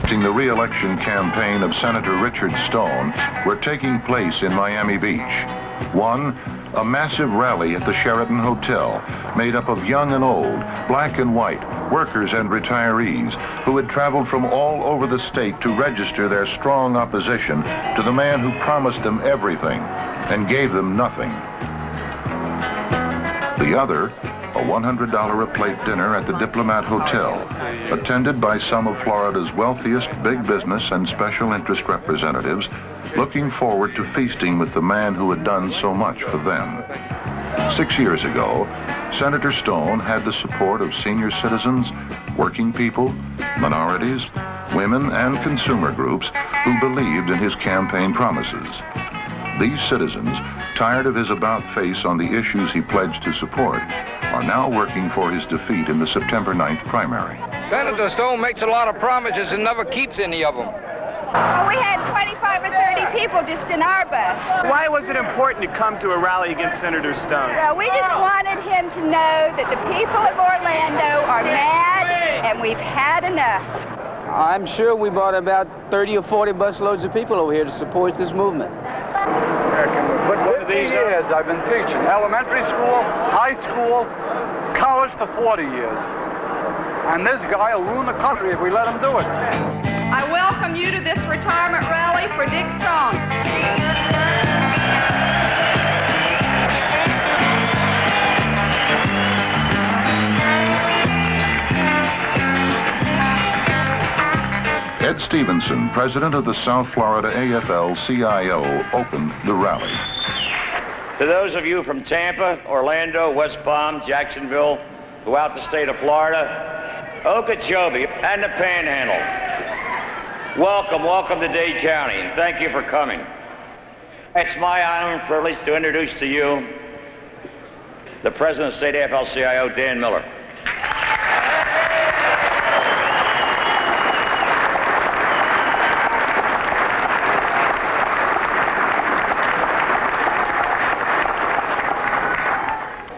The re-election campaign of Senator Richard Stone were taking place in Miami Beach. One, a massive rally at the Sheraton Hotel, made up of young and old, black and white, workers and retirees who had traveled from all over the state to register their strong opposition to the man who promised them everything and gave them nothing. The other, a $100 a plate dinner at the Diplomat Hotel, attended by some of Florida's wealthiest big business and special interest representatives, looking forward to feasting with the man who had done so much for them. 6 years ago, Senator Stone had the support of senior citizens, working people, minorities, women, and consumer groups who believed in his campaign promises. These citizens, tired of his about-face on the issues he pledged to support, are now working for his defeat in the September 9th primary. Senator Stone makes a lot of promises and never keeps any of them. Well, we had 25 or 30 people just in our bus. Why was it important to come to a rally against Senator Stone? Well, we just wanted him to know that the people of Orlando are mad and we've had enough. I'm sure we brought about 30 or 40 busloads of people over here to support this movement. For 50 years I've been teaching. Elementary school, high school, college for 40 years. And this guy will ruin the country if we let him do it. I welcome you to this retirement rally for Dick Stone. Ed Stevenson, president of the South Florida AFL-CIO, opened the rally. To those of you from Tampa, Orlando, West Palm, Jacksonville, throughout the state of Florida, Okeechobee, and the Panhandle, welcome to Dade County, and thank you for coming. It's my honor and privilege to introduce to you the president of the state AFL-CIO, Dan Miller.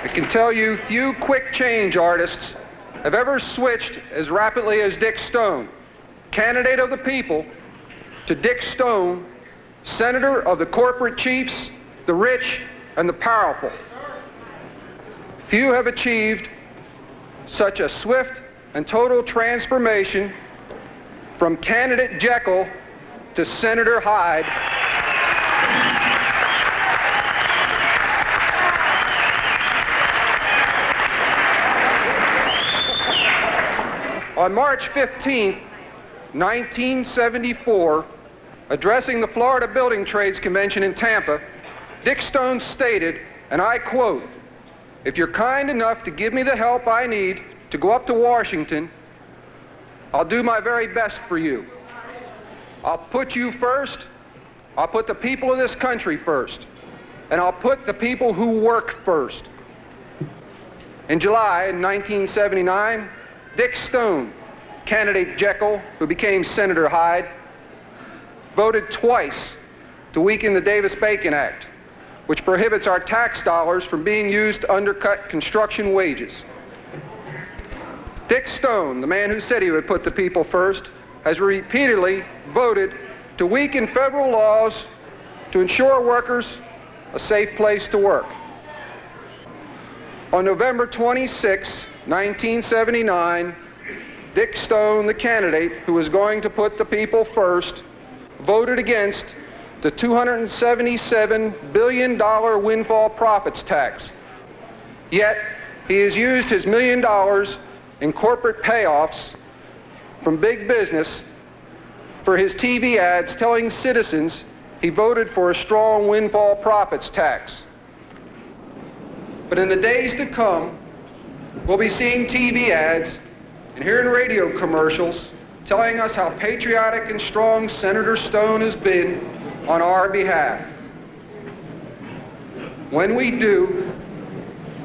I can tell you few quick change artists have ever switched as rapidly as Dick Stone, candidate of the people, to Dick Stone, senator of the corporate chiefs, the rich, and the powerful. Few have achieved such a swift and total transformation from candidate Jekyll to Senator Hyde. On March 15, 1974, addressing the Florida Building Trades Convention in Tampa, Dick Stone stated, and I quote, "If you're kind enough to give me the help I need to go up to Washington, I'll do my very best for you. I'll put you first, I'll put the people of this country first, and I'll put the people who work first." In July 1979, Dick Stone, candidate Jekyll, who became Senator Hyde, voted twice to weaken the Davis-Bacon Act, which prohibits our tax dollars from being used to undercut construction wages. Dick Stone, the man who said he would put the people first, has repeatedly voted to weaken federal laws to ensure workers a safe place to work. On November 26, 1979, Dick Stone, the candidate who was going to put the people first, voted against the $277 billion windfall profits tax. Yet, he has used his $1 million in corporate payoffs from big business for his TV ads telling citizens he voted for a strong windfall profits tax. But in the days to come, we'll be seeing TV ads and hearing radio commercials telling us how patriotic and strong Senator Stone has been on our behalf. When we do,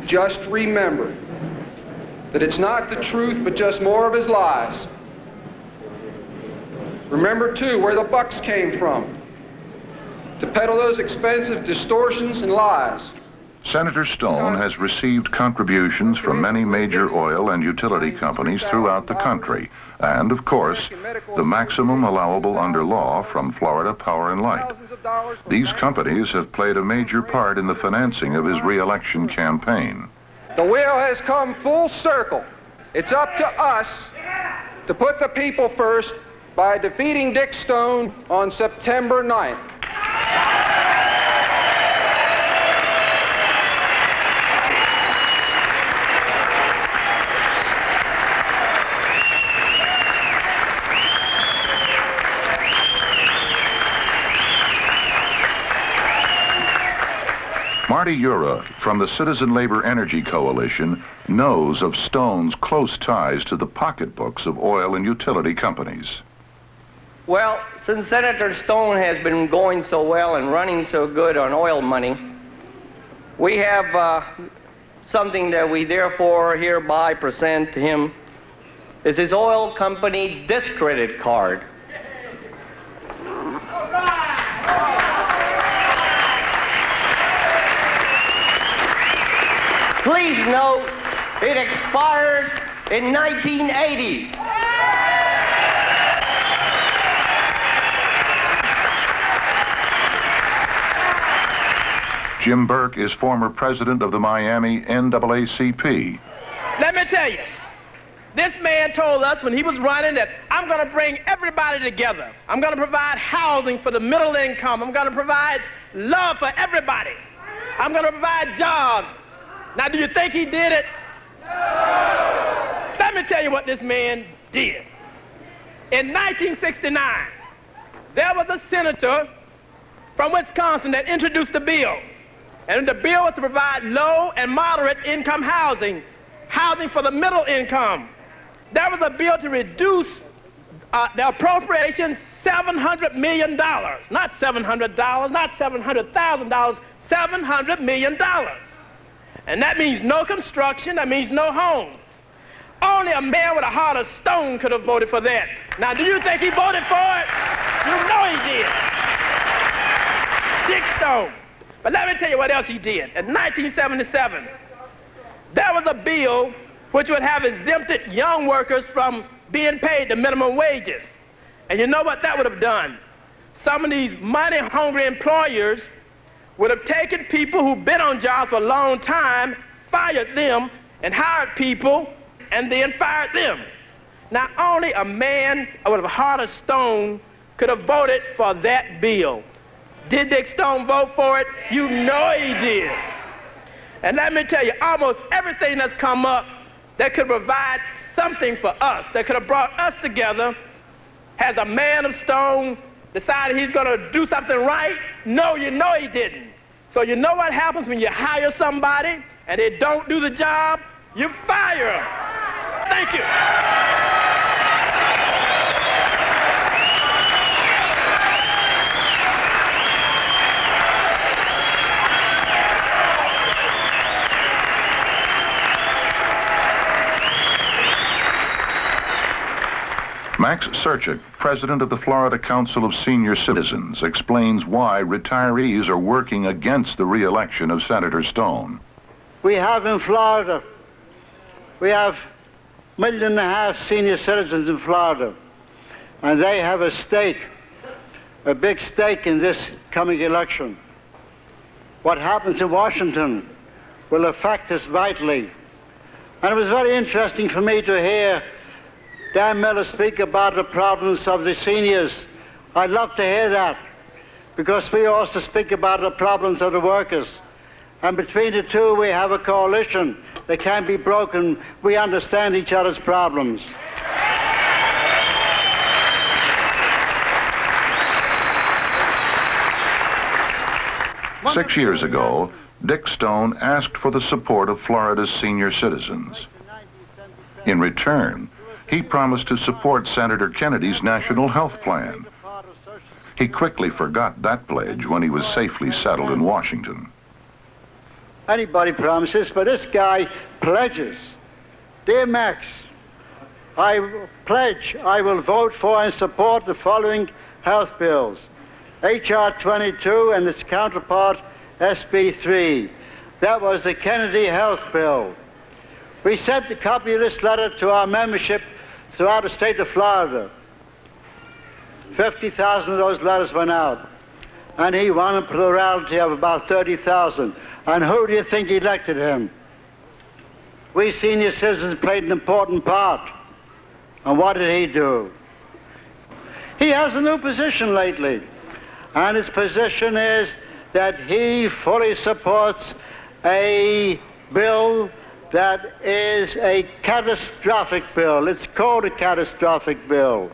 just remember that it's not the truth but just more of his lies. Remember, too, where the bucks came from to peddle those expensive distortions and lies. Senator Stone has received contributions from many major oil and utility companies throughout the country, and, of course, the maximum allowable under law from Florida Power and Light. These companies have played a major part in the financing of his re-election campaign. The wheel has come full circle. It's up to us to put the people first by defeating Dick Stone on September 9th. Marty Ura from the Citizen Labor Energy Coalition knows of Stone's close ties to the pocketbooks of oil and utility companies. Well, since Senator Stone has been going so well and running so good on oil money, we have something that we therefore hereby present to him is his oil company discredit card. Please note, it expires in 1980. Jim Burke is former president of the Miami NAACP. Let me tell you, this man told us when he was running that I'm going to bring everybody together. I'm going to provide housing for the middle income. I'm going to provide love for everybody. I'm going to provide jobs. Now, do you think he did it? No. Let me tell you what this man did. In 1969, there was a senator from Wisconsin that introduced a bill. And the bill was to provide low and moderate income housing, housing for the middle income. There was a bill to reduce the appropriation $700 million, not $700, not $700,000, $700 million. And that means no construction, that means no homes. Only a man with a heart of stone could have voted for that. Now, do you think he voted for it? You know he did. Dick Stone. But let me tell you what else he did. In 1977, there was a bill which would have exempted young workers from being paid the minimum wages. And you know what that would have done? Some of these money-hungry employers would have taken people who've been on jobs for a long time, fired them, and hired people, and then fired them. Now, only a man with a heart of stone could have voted for that bill. Did Dick Stone vote for it? You know he did. And let me tell you, almost everything that's come up that could provide something for us, that could have brought us together, has a man of stone decided he's going to do something right? No, you know he didn't. So you know what happens when you hire somebody and they don't do the job? You fire them. Thank you. Max Serchik, president of the Florida Council of Senior Citizens, explains why retirees are working against the re-election of Senator Stone. We have in Florida, we have 1.5 million senior citizens in Florida, and they have a stake, a big stake in this coming election. What happens in Washington will affect us vitally. And it was very interesting for me to hear Dan Miller speak about the problems of the seniors. I'd love to hear that, because we also speak about the problems of the workers. And between the two, we have a coalition that can't be broken. We understand each other's problems. Six years ago, Dick Stone asked for the support of Florida's senior citizens. In return, he promised to support Senator Kennedy's national health plan. He quickly forgot that pledge when he was safely settled in Washington. Anybody promises, but this guy pledges. Dear Max, I pledge I will vote for and support the following health bills: H.R. 22 and its counterpart, SB 3. That was the Kennedy Health Bill. We sent a copy of this letter to our membership throughout the state of Florida. 50,000 of those letters went out. And he won a plurality of about 30,000. And who do you think elected him? We senior citizens played an important part. And what did he do? He has a new position lately. And his position is that he fully supports a bill that is a catastrophic bill. It's called a catastrophic bill.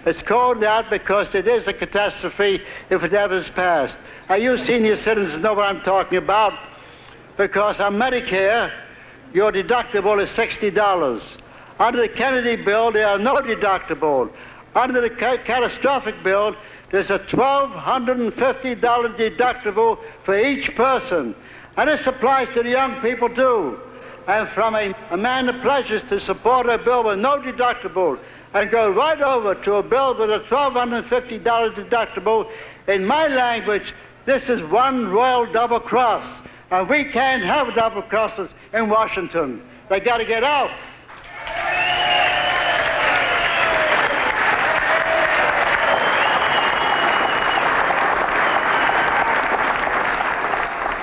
It's called that because it is a catastrophe if it ever is passed. Now, you senior citizens know what I'm talking about, because on Medicare, your deductible is $60. Under the Kennedy bill, there are no deductible. Under the catastrophic bill, there's a $1,250 deductible for each person. And this applies to the young people, too. And from a man that pledges to support a bill with no deductible and go right over to a bill with a $1,250 deductible, in my language, this is one royal double cross. And we can't have double crosses in Washington. They got to get out.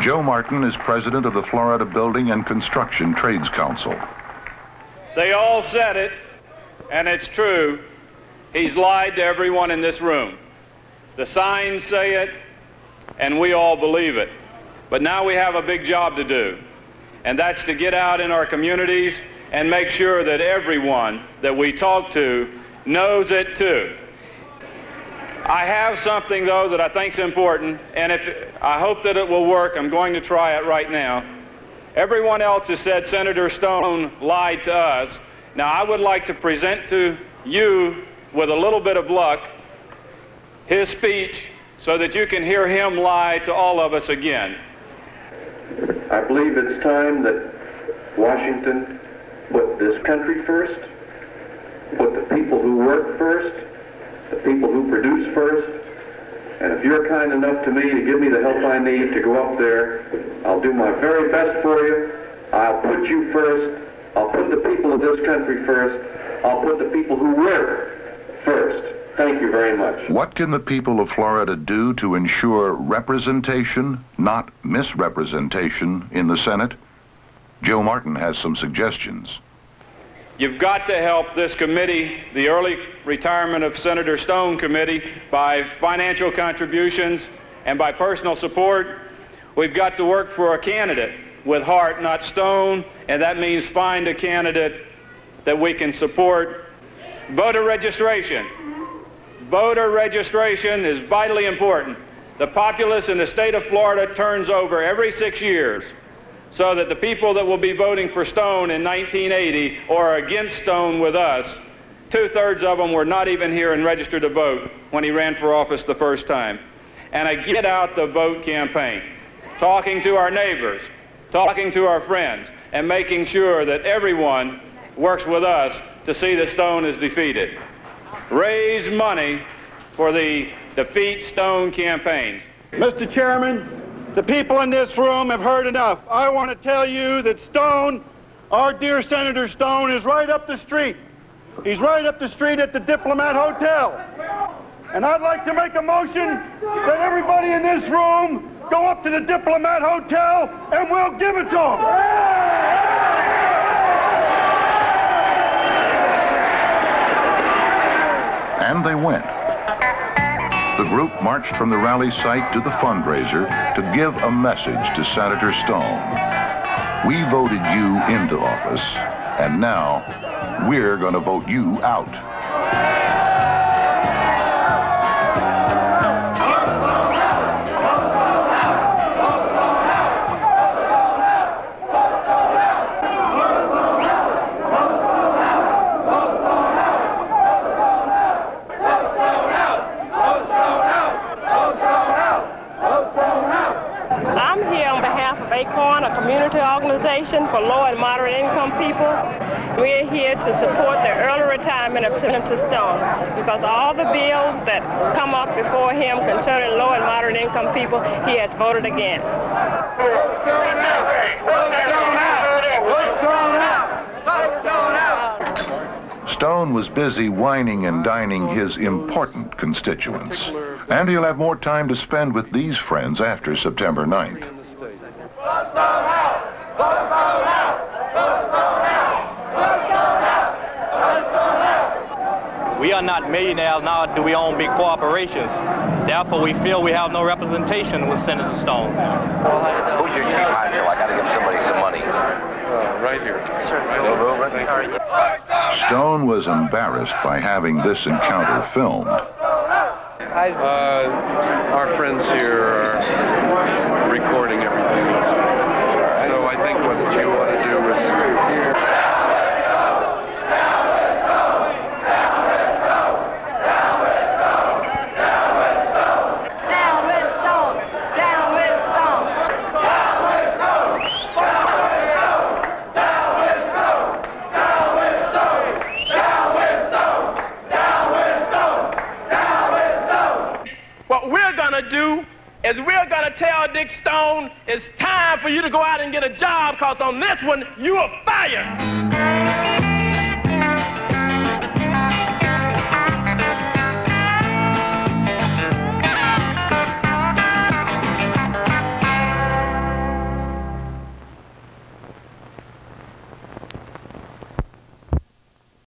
Joe Martin is president of the Florida Building and Construction Trades Council. They all said it, and it's true. He's lied to everyone in this room. The signs say it, and we all believe it. But now we have a big job to do, and that's to get out in our communities and make sure that everyone that we talk to knows it too. I have something, though, that I think is important, and I hope that it will work. I'm going to try it right now. Everyone else has said Senator Stone lied to us. Now, I would like to present to you, with a little bit of luck, his speech so that you can hear him lie to all of us again. I believe it's time that Washington put this country first, put the people who work first, the people who produce first, and if you're kind enough to me to give me the help I need to go up there, I'll do my very best for you. I'll put you first. I'll put the people of this country first. I'll put the people who work first. Thank you very much. What can the people of Florida do to ensure representation, not misrepresentation, in the Senate? Joe Martin has some suggestions. You've got to help this committee, the early retirement of Senator Stone committee, by financial contributions and by personal support. We've got to work for a candidate with heart, not stone, and that means find a candidate that we can support. Voter registration. Voter registration is vitally important. The populace in the state of Florida turns over every 6 years, so that the people that will be voting for Stone in 1980 or against Stone with us, 2/3 of them were not even here and registered to vote when he ran for office the first time. And a get out the vote campaign, talking to our neighbors, talking to our friends, and making sure that everyone works with us to see that Stone is defeated. Raise money for the Defeat Stone campaigns. Mr. Chairman, the people in this room have heard enough. I want to tell you that Stone, our dear Senator Stone, is right up the street. He's right up the street at the Diplomat Hotel. And I'd like to make a motion that everybody in this room go up to the Diplomat Hotel and we'll give it to him. And they went. The group marched from the rally site to the fundraiser to give a message to Senator Stone. We voted you into office, and now we're going to vote you out. A community organization for low and moderate income people. We're here to support the early retirement of Senator Stone because all the bills that come up before him concerning low and moderate income people, he has voted against. Stone was busy wining and dining his important constituents. And he'll have more time to spend with these friends after September 9th. We are not millionaires, nor do we own big corporations. Therefore, we feel we have no representation with Senator Stone. Who's your chief honcho? I got to give somebody some money. Right here. Stone was embarrassed by having this encounter filmed. Our friends here are recording everything. So I think what you want to do is here. Is we're going to tell Dick Stone it's time for you to go out and get a job, because on this one, you are fired.